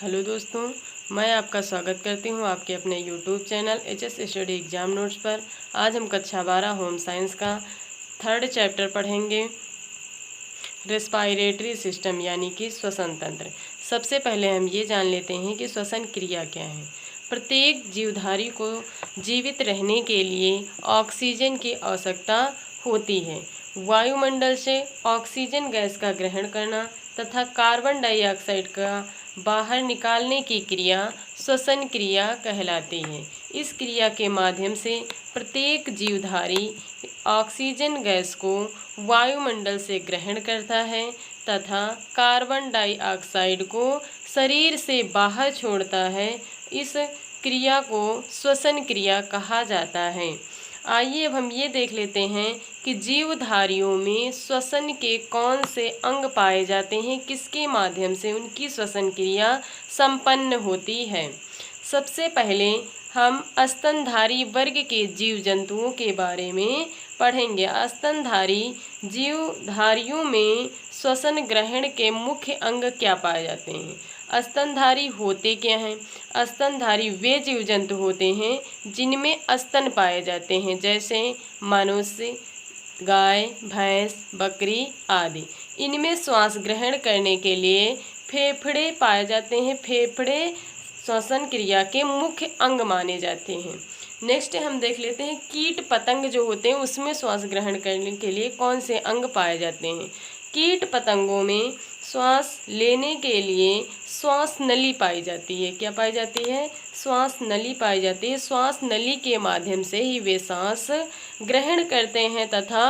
Hello दोस्तों, मैं आपका स्वागत करती हूं आपके अपने YouTube channel HS study exam notes पर। आज हम कक्षा 12 होम साइंस का 3rd चैप्टर पढ़ेंगे, रेस्पायरेटरी सिस्टम यानी कि श्वसन तंत्र। सबसे पहले हम ये जान लेते हैं कि श्वसन क्रिया क्या है। प्रत्येक जीवधारी को जीवित रहने के लिए ऑक्सीजन की आवश्यकता होती है। वायुमंडल से ऑक्सीजन गैस का ग्रहण करना तथा कार्बन डाइऑक्साइड का बाहर निकालने की क्रिया श्वसन क्रिया कहलाती है। इस क्रिया के माध्यम से प्रत्येक जीवधारी ऑक्सीजन गैस को वायुमंडल से ग्रहण करता है तथा कार्बन डाइऑक्साइड को शरीर से बाहर छोड़ता है। इस क्रिया को श्वसन क्रिया कहा जाता है। आइए अब हम ये देख लेते हैं कि जीवधारियों में श्वसन के कौन से अंग पाए जाते हैं, किसके माध्यम से उनकी श्वसन क्रिया संपन्न होती है। सबसे पहले हम स्तनधारी वर्ग के जीव जंतुओं के बारे में पढ़ेंगे। स्तनधारी जीवधारियों में श्वसन ग्रहण के मुख्य अंग क्या पाए जाते हैं। स्तनधारी होते क्या हैं? स्तनधारी वे जीव जंतु होते हैं जिनमें स्तन पाए जाते हैं, जैसे मनुष्य, गाय, भैंस, बकरी आदि। इनमें श्वास ग्रहण करने के लिए फेफड़े पाए जाते हैं। फेफड़े श्वसन क्रिया के मुख्य अंग माने जाते हैं। नेक्स्ट हम देख लेते हैं कीट पतंग जो होते हैं उसमें श्वास ग्रहण करने के लिए कौन से अंग पाए जाते हैं। कीट पतंगों में श्वास लेने के लिए श्वास नली पाई जाती है। क्या पाई जाती है? श्वास नली पाई जाती है। श्वास नली के माध्यम से ही वे सांस ग्रहण करते हैं तथा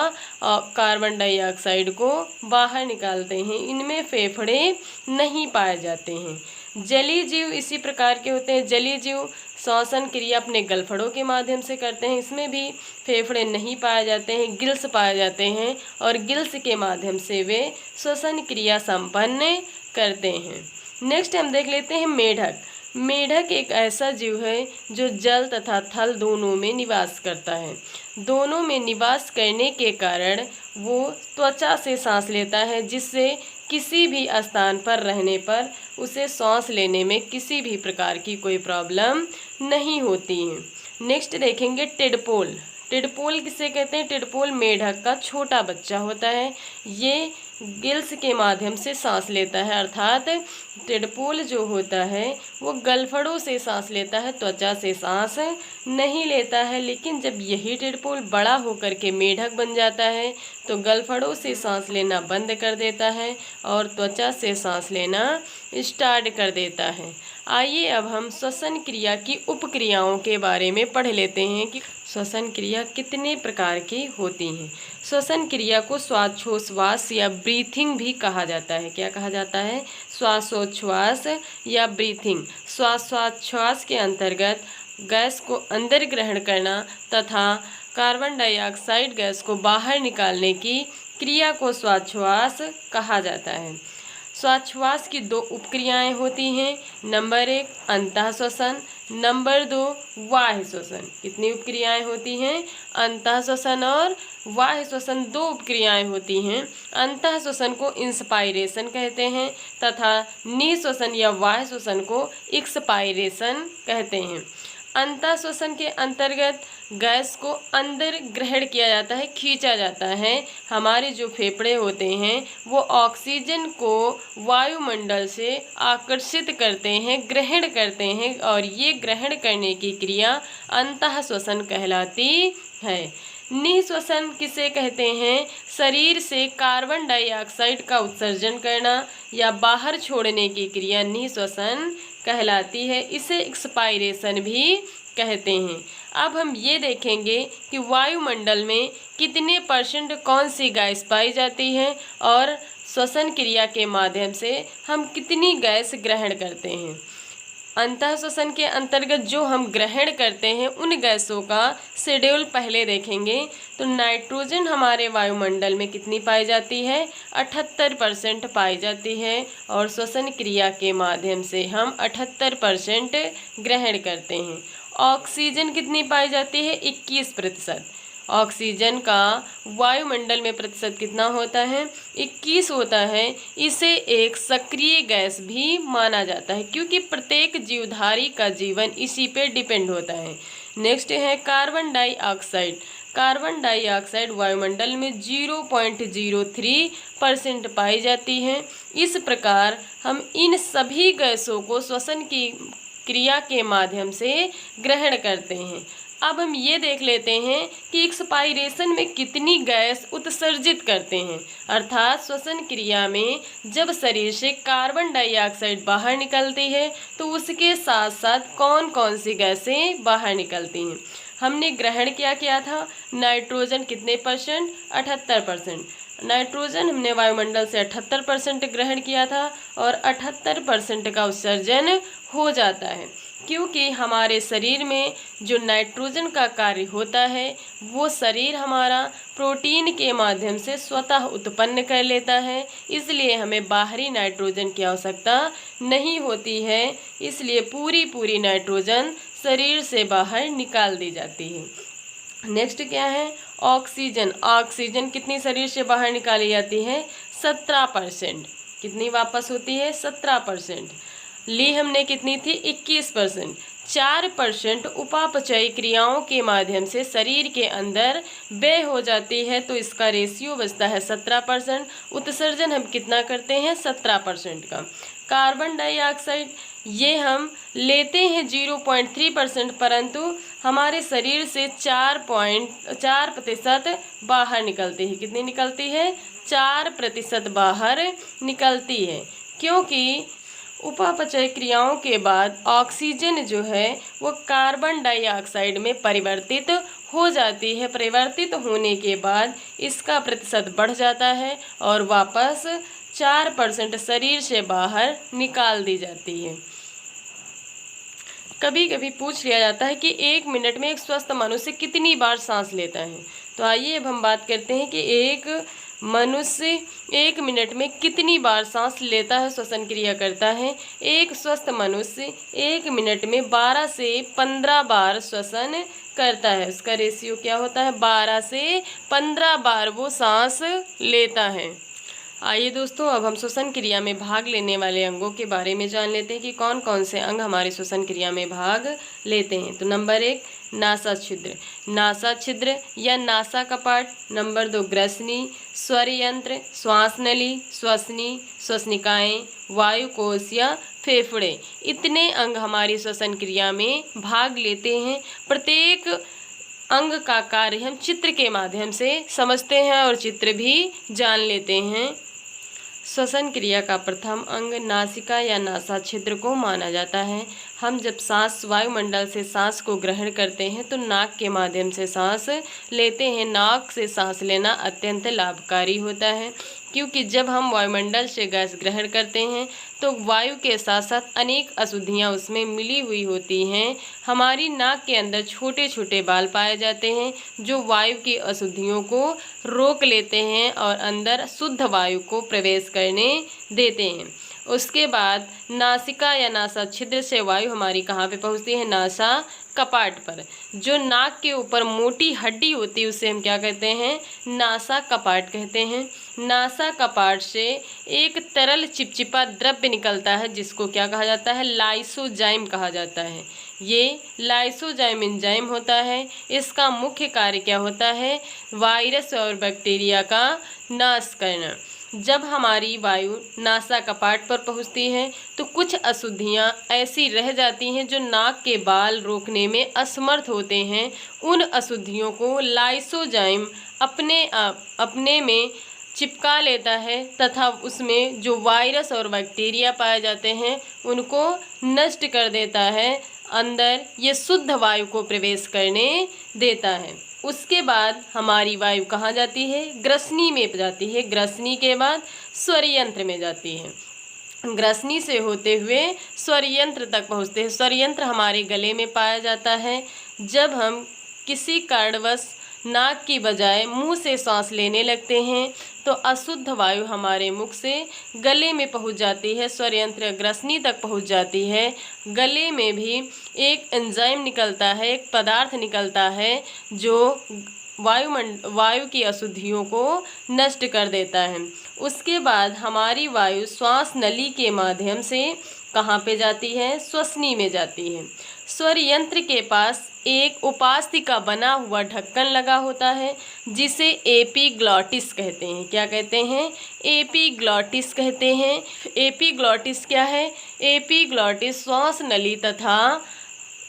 कार्बन डाइऑक्साइड को बाहर निकालते हैं। इनमें फेफड़े नहीं पाए जाते हैं। जलीय जीव इसी प्रकार के होते हैं। जलीय जीव श्वसन क्रिया अपने गलफड़ों के माध्यम से करते हैं। इसमें भी फेफड़े नहीं पाए जाते हैं, गिल्स पाए जाते हैं और गिल्स के माध्यम से वे श्वसन क्रिया संपन्न करते हैं। नेक्स्ट हम देख लेते हैं मेढक। मेढक एक ऐसा जीव है जो जल तथा थल दोनों में निवास करता है। दोनों में निवास करने के कारण वो त्वचा से सांस लेता है, जिससे किसी भी स्थान पर रहने पर उसे सांस लेने में किसी भी प्रकार की कोई प्रॉब्लम नहीं होती है। नेक्स्ट देखेंगे टेडपोल। टेडपोल किसे कहते हैं? टेडपोल मेढक का छोटा बच्चा होता है। ये गिल्स के माध्यम से सांस लेता है, अर्थात टेडपोल जो होता है वो गलफड़ों से सांस लेता है, त्वचा से सांस नहीं लेता है। लेकिन जब यही टेडपोल बड़ा होकर के मेढक बन जाता है तो गलफड़ों से सांस लेना बंद कर देता है और त्वचा से सांस लेना स्टार्ट कर देता है। आइए अब हम श्वसन क्रिया की उपक्रियाओं के बारे में पढ़ लेते हैं कि श्वसन क्रिया कितने प्रकार की होती हैं। श्वसन क्रिया को श्वासोच्छ्वास या ब्रीथिंग भी कहा जाता है। क्या कहा जाता है? श्वासोच्छ्वास या ब्रीथिंग। श्वासोच्छ्वास के अंतर्गत गैस को अंदर ग्रहण करना तथा कार्बन डाइऑक्साइड गैस को बाहर निकालने की क्रिया को श्वासोच्छ्वास कहा जाता है। श्वासोच्छ्वास की 2 उपक्रियाएं होती हैं। नंबर 1 अंतः श्वसन, नंबर 2 बाह्य श्वसन। कितनी उपक्रियाएं होती हैं? अंतः श्वसन और बाह्य श्वसन 2 उपक्रियाएं होती हैं। अंतः श्वसन को इंस्पायरेशन कहते हैं तथा निःश्वसन या बाह्य श्वसन को एक्सपायरेशन कहते हैं। अंतः श्वसन के अंतर्गत गैस को अंदर ग्रहण किया जाता है, खींचा जाता है। हमारे जो फेफड़े होते हैं वो ऑक्सीजन को वायुमंडल से आकर्षित करते हैं, ग्रहण करते हैं और ये ग्रहण करने की क्रिया अंतः श्वसन कहलाती है। निःश्वसन किसे कहते हैं? शरीर से कार्बन डाइऑक्साइड का उत्सर्जन करना या बाहर छोड़ने की क्रिया निःश्वसन कहलाती है। इसे एक्सपायरेशन भी कहते हैं। अब हम ये देखेंगे कि वायुमंडल में कितने % कौन सी गैस पाई जाती है और श्वसन क्रिया के माध्यम से हम कितनी गैस ग्रहण करते हैं। अंतः श्वसन के अंतर्गत जो हम ग्रहण करते हैं उन गैसों का शेड्यूल पहले देखेंगे। तो नाइट्रोजन हमारे वायुमंडल में कितनी पाई जाती है? 78% पाई जाती है और श्वसन क्रिया के माध्यम से हम 78% ग्रहण करते हैं। ऑक्सीजन कितनी पाई जाती है? 21%। ऑक्सीजन का वायुमंडल में प्रतिशत कितना होता है? 21 होता है। इसे एक सक्रिय गैस भी माना जाता है क्योंकि प्रत्येक जीवधारी का जीवन इसी पे डिपेंड होता है। नेक्स्ट है कार्बन डाइऑक्साइड। कार्बन डाइऑक्साइड वायुमंडल में 0.03% पाई जाती है। इस प्रकार हम इन सभी गैसों को श्वसन की क्रिया के माध्यम से ग्रहण करते हैं। अब हम ये देख लेते हैं कि एक्सपायरेशन में कितनी गैस उत्सर्जित करते हैं, अर्थात श्वसन क्रिया में जब शरीर से कार्बन डाइऑक्साइड बाहर निकलती है तो उसके साथ साथ कौन कौन सी गैसें बाहर निकलती हैं। हमने ग्रहण क्या किया था? नाइट्रोजन कितने परसेंट? 78%। नाइट्रोजन हमने वायुमंडल से 78% ग्रहण किया था और 78% का उत्सर्जन हो जाता है क्योंकि हमारे शरीर में जो नाइट्रोजन का कार्य होता है वो शरीर हमारा प्रोटीन के माध्यम से स्वतः उत्पन्न कर लेता है, इसलिए हमें बाहरी नाइट्रोजन की आवश्यकता नहीं होती है। इसलिए पूरी नाइट्रोजन शरीर से बाहर निकाल दी जाती है। नेक्स्ट क्या है? ऑक्सीजन। ऑक्सीजन कितनी शरीर से बाहर निकाली जाती है? 17%। कितनी वापस होती है? 17%। ली हमने कितनी थी? 21%। 4% उपापचयी क्रियाओं के माध्यम से शरीर के अंदर व्यय हो जाती है तो इसका रेशियो बचता है 17%। उत्सर्जन हम कितना करते हैं? 17% का। कार्बन डाइऑक्साइड ये हम लेते हैं 0.3%, परंतु हमारे शरीर से 4% बाहर निकलती है। कितनी निकलती है? 4% बाहर निकलती है क्योंकि उपापचय क्रियाओं के बाद ऑक्सीजन जो है वो कार्बन डाइऑक्साइड में परिवर्तित हो जाती है। परिवर्तित होने के बाद इसका प्रतिशत बढ़ जाता है और वापस 4% शरीर से बाहर निकाल दी जाती है। कभी कभी पूछ लिया जाता है कि 1 मिनट में एक स्वस्थ मनुष्य कितनी बार सांस लेता है। तो आइए अब हम बात करते हैं कि एक मनुष्य 1 मिनट में कितनी बार सांस लेता है, श्वसन क्रिया करता है। एक स्वस्थ मनुष्य 1 मिनट में 12 से 15 बार श्वसन करता है। उसका रेशियो क्या होता है? 12 से 15 बार वो सांस लेता है। आइए दोस्तों, अब हम श्वसन क्रिया में भाग लेने वाले अंगों के बारे में जान लेते हैं कि कौन कौन से अंग हमारे श्वसन क्रिया में भाग लेते हैं। तो नंबर 1 नासा छिद्र। नासा छिद्र या नासा कपाट। नंबर 2 ग्रसनी, स्वर यंत्र, श्वास नली, श्वसनी, श्वसनिकाएँ, वायुकोश या फेफड़े। इतने अंग हमारी श्वसन क्रिया में भाग लेते हैं। प्रत्येक अंग का कार्य हम चित्र के माध्यम से समझते हैं और चित्र भी जान लेते हैं। श्वसन क्रिया का प्रथम अंग नासिका या नासा छिद्र को माना जाता है। हम जब सांस वायुमंडल से सांस को ग्रहण करते हैं तो नाक के माध्यम से सांस लेते हैं। नाक से सांस लेना अत्यंत लाभकारी होता है क्योंकि जब हम वायुमंडल से गैस ग्रहण करते हैं तो वायु के साथ साथ अनेक अशुद्धियाँ उसमें मिली हुई होती हैं। हमारी नाक के अंदर छोटे छोटे बाल पाए जाते हैं जो वायु की अशुद्धियों को रोक लेते हैं और अंदर शुद्ध वायु को प्रवेश करने देते हैं। उसके बाद नासिका या नासा छिद्र से वायु हमारी कहाँ पे पहुँचती है? नासा कपाट पर। जो नाक के ऊपर मोटी हड्डी होती है उसे हम क्या कहते हैं? नासा कपाट कहते हैं। नासा कपाट से एक तरल चिपचिपा द्रव्य निकलता है जिसको क्या कहा जाता है? लाइसोजाइम कहा जाता है। ये लाइसोजाइम एंजाइम होता है। इसका मुख्य कार्य क्या होता है? वायरस और बैक्टीरिया का नाश करना। जब हमारी वायु नासा कपाट पर पहुंचती है तो कुछ अशुद्धियां ऐसी रह जाती हैं जो नाक के बाल रोकने में असमर्थ होते हैं। उन अशुद्धियों को लाइसोजाइम अपने में चिपका लेता है तथा उसमें जो वायरस और बैक्टीरिया पाए जाते हैं उनको नष्ट कर देता है। अंदर ये शुद्ध वायु को प्रवेश करने देता है। उसके बाद हमारी वायु कहाँ जाती है? ग्रसनी में जाती है। ग्रसनी के बाद स्वर यंत्र में जाती है। ग्रसनी से होते हुए स्वर यंत्र तक पहुँचते हैं। स्वर यंत्र हमारे गले में पाया जाता है। जब हम किसी कारणवश नाक की बजाय मुंह से सांस लेने लगते हैं तो अशुद्ध वायु हमारे मुख से गले में पहुंच जाती है। स्वर यंत्र ग्रसनी तक पहुंच जाती है। गले में भी एक एंजाइम निकलता है, एक पदार्थ निकलता है जो वायु की अशुद्धियों को नष्ट कर देता है। उसके बाद हमारी वायु श्वास नली के माध्यम से कहाँ पे जाती है? श्वसनी में जाती है। स्वर यंत्र के पास एक उपास्थि का बना हुआ ढक्कन लगा होता है जिसे एपीग्लॉटिस कहते हैं। क्या कहते हैं? एपीग्लॉटिस कहते हैं। एपीग्लॉटिस क्या है? एपीग्लॉटिस श्वास नली तथा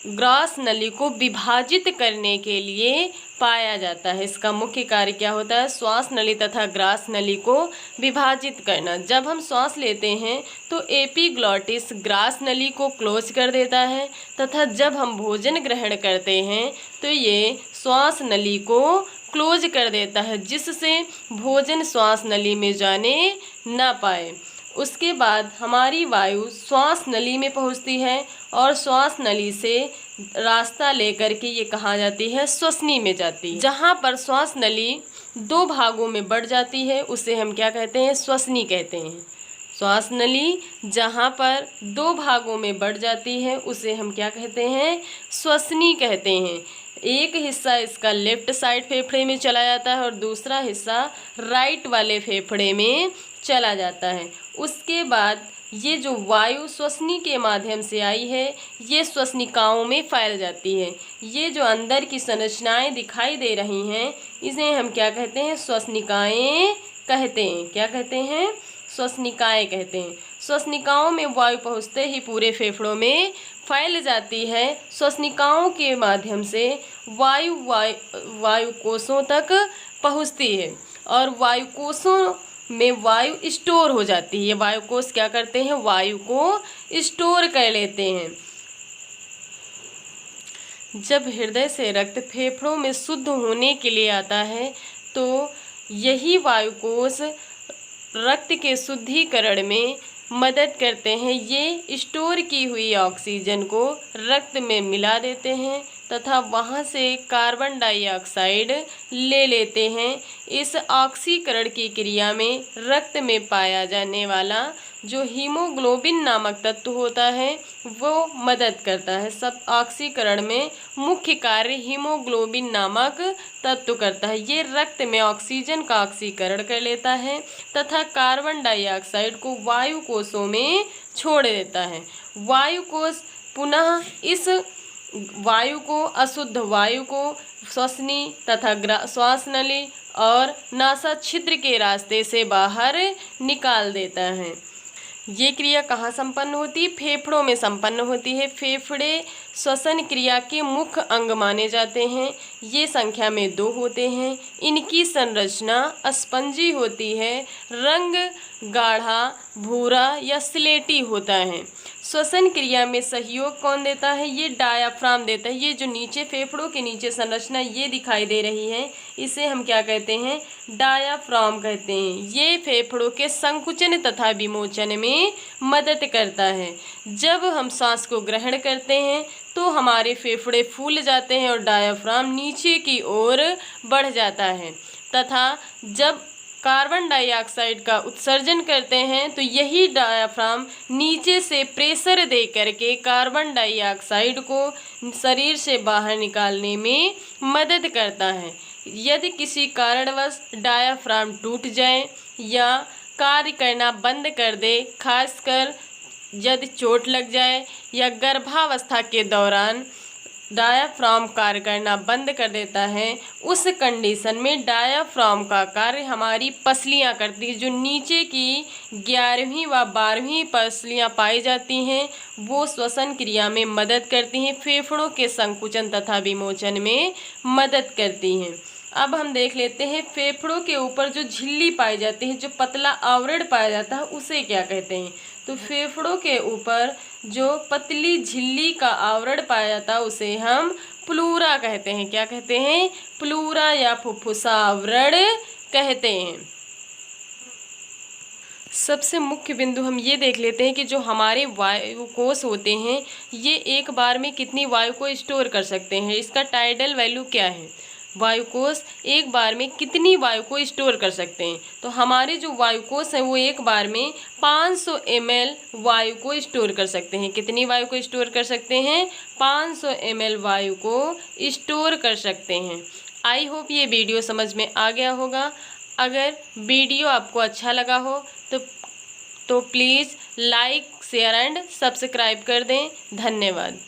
ग्रास नली को विभाजित करने के लिए पाया जाता है। इसका मुख्य कार्य क्या होता है? श्वास नली तथा ग्रास नली को विभाजित करना। जब हम श्वास लेते हैं तो एपीग्लॉटिस ग्रास नली को क्लोज कर देता है तथा जब हम भोजन ग्रहण करते हैं तो ये श्वास नली को क्लोज कर देता है, जिससे भोजन श्वास नली में जाने ना पाए। उसके बाद हमारी वायु श्वास नली में पहुंचती है और श्वास नली से रास्ता लेकर के ये कहाँ जाती है? श्वसनी में जाती है। जहाँ पर श्वास नली दो भागों में बढ़ जाती है उसे हम क्या कहते हैं? श्वसनी कहते हैं। श्वास नली जहाँ पर दो भागों में बढ़ जाती है उसे हम क्या कहते हैं? श्वसनी कहते हैं। एक हिस्सा इसका लेफ्ट साइड फेफड़े में चला जाता है और दूसरा हिस्सा राइट वाले फेफड़े में चला जाता है। उसके बाद ये जो वायु श्वसनी के माध्यम से आई है ये श्वसनिकाओं में फैल जाती है। ये जो अंदर की संरचनाएं दिखाई दे रही हैं इसे हम क्या कहते हैं? श्वसनिकाएं कहते हैं। क्या कहते हैं? श्वसनिकाएं कहते हैं। श्वसनिकाओं में वायु पहुँचते ही पूरे फेफड़ों में फैल जाती है। श्वसनिकाओं के माध्यम से वायु कोषों तक पहुँचती है और वायु कोषों में वायु स्टोर हो जाती है। वायु कोष क्या करते हैं? वायु को स्टोर कर लेते हैं। जब हृदय से रक्त फेफड़ों में शुद्ध होने के लिए आता है तो यही वायु कोष रक्त के शुद्धिकरण में मदद करते हैं। ये स्टोर की हुई ऑक्सीजन को रक्त में मिला देते हैं तथा वहाँ से कार्बन डाइऑक्साइड ले लेते हैं। इस ऑक्सीकरण की क्रिया में रक्त में पाया जाने वाला जो हीमोग्लोबिन नामक तत्व होता है वो मदद करता है। सब ऑक्सीकरण में मुख्य कार्य हीमोग्लोबिन नामक तत्व करता है। ये रक्त में ऑक्सीजन का ऑक्सीकरण कर लेता है तथा कार्बन डाइऑक्साइड को वायु कोषों में छोड़ देता है। वायु कोष पुनः इस वायु को, अशुद्ध वायु को श्वसनी तथा श्वास नली और नासा छिद्र के रास्ते से बाहर निकाल देता है। ये क्रिया कहाँ संपन्न होती है? फेफड़ों में संपन्न होती है। फेफड़े श्वसन क्रिया के मुख्य अंग माने जाते हैं। ये संख्या में 2 होते हैं। इनकी संरचना स्पंजी होती है। रंग गाढ़ा भूरा या स्लेटी होता है। श्वसन क्रिया में सहयोग कौन देता है? ये डायाफ्राम देता है। ये जो नीचे फेफड़ों के नीचे संरचना ये दिखाई दे रही है इसे हम क्या कहते हैं? डायाफ्राम कहते हैं। ये फेफड़ों के संकुचन तथा विमोचन में मदद करता है। जब हम सांस को ग्रहण करते हैं तो हमारे फेफड़े फूल जाते हैं और डायाफ्राम नीचे की ओर बढ़ जाता है तथा जब कार्बन डाइऑक्साइड का उत्सर्जन करते हैं तो यही डायाफ्राम नीचे से प्रेशर दे करके कार्बन डाइऑक्साइड को शरीर से बाहर निकालने में मदद करता है। यदि किसी कारणवश डायाफ्राम टूट जाए या कार्य करना बंद कर दे, खासकर यदि चोट लग जाए या गर्भावस्था के दौरान डायाफ्राम कार्य करना बंद कर देता है, उस कंडीशन में डायाफ्राम का कार्य हमारी पसलियाँ करती है। जो नीचे की 11वीं व 12वीं पसलियाँ पाई जाती हैं वो श्वसन क्रिया में मदद करती हैं, फेफड़ों के संकुचन तथा विमोचन में मदद करती हैं। अब हम देख लेते हैं फेफड़ों के ऊपर जो झिल्ली पाई जाती है, जो पतला आवरण पाया जाता है उसे क्या कहते हैं? तो फेफड़ों के ऊपर जो पतली झिल्ली का आवरण पाया जाता है उसे हम प्लूरा कहते हैं। क्या कहते हैं? प्लूरा या फुफ्फुसा आवरण कहते हैं। सबसे मुख्य बिंदु हम ये देख लेते हैं कि जो हमारे वायु कोष होते हैं ये एक बार में कितनी वायु को स्टोर कर सकते हैं। इसका टाइडल वैल्यू क्या है? वायु कोष एक बार में कितनी वायु को स्टोर कर सकते हैं? तो हमारे जो वायु कोष हैं वो एक बार में 500 ml वायु को स्टोर कर सकते हैं। कितनी वायु को स्टोर कर सकते हैं? 500 ml वायु को स्टोर कर सकते हैं। आई होप ये वीडियो समझ में आ गया होगा। अगर वीडियो आपको अच्छा लगा हो तो please like, share and subscribe कर दें। धन्यवाद।